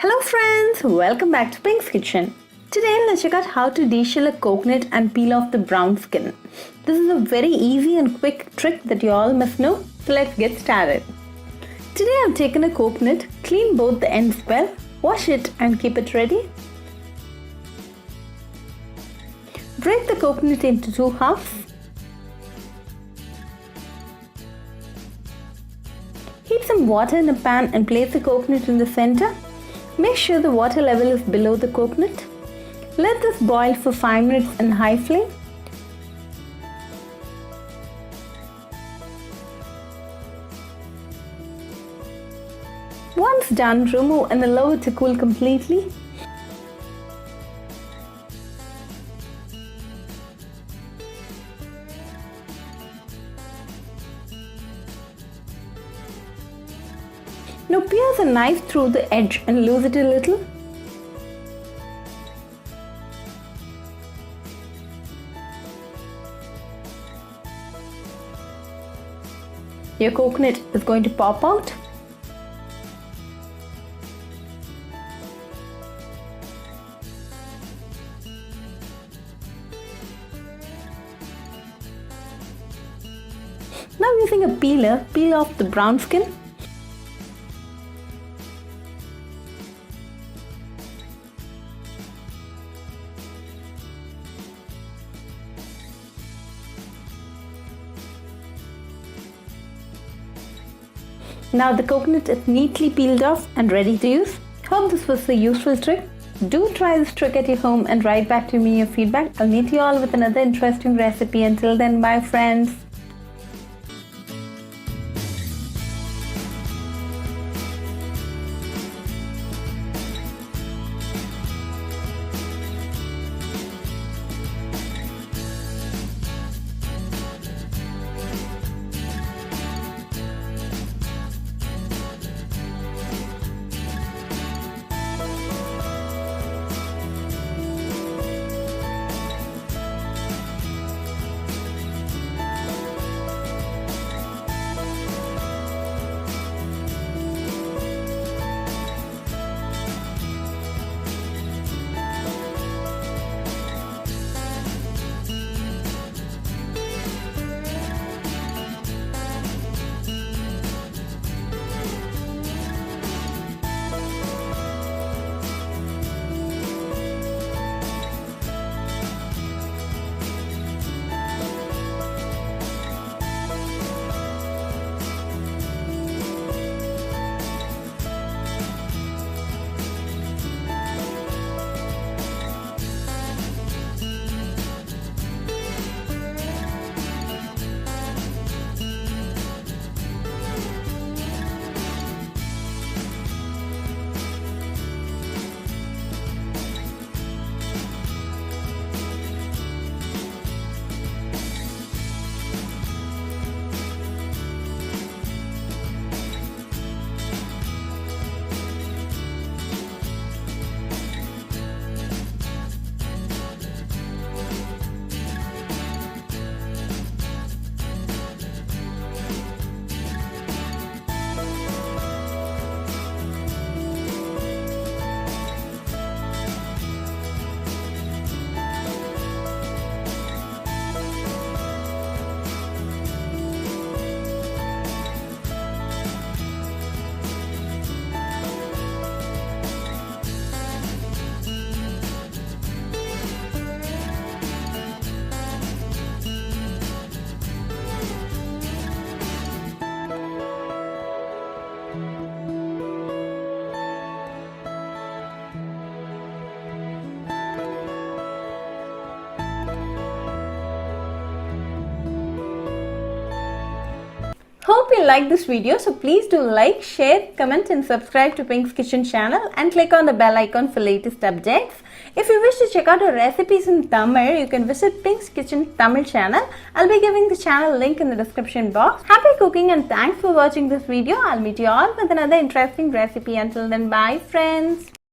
Hello friends, welcome back to Pink's Kitchen. Today let's check out how to deshell a coconut and peel off the brown skin. This is a very easy and quick trick that you all must know, so let's get started. Today I've taken a coconut, clean both the ends well, wash it and keep it ready. Break the coconut into 2 halves. Heat some water in a pan and place the coconut in the center. Make sure the water level is below the coconut. Let this boil for 5 minutes in high flame. Once done, remove and allow it to cool completely. Now pierce a knife through the edge and loose it a little. Your coconut is going to pop out. Now using a peeler, peel off the brown skin. Now the coconut is neatly peeled off and ready to use. Hope this was a useful trick. Do try this trick at your home and write back to me your feedback. I'll meet you all with another interesting recipe. Until then, bye friends. Hope you like this video, so please do like, share, comment and subscribe to Pink's Kitchen channel and click on the bell icon for latest updates. If you wish to check out our recipes in Tamil, you can visit Pink's Kitchen Tamil channel. I'll be giving the channel link in the description box. Happy cooking and thanks for watching this video. I'll meet you all with another interesting recipe. Until then, bye friends.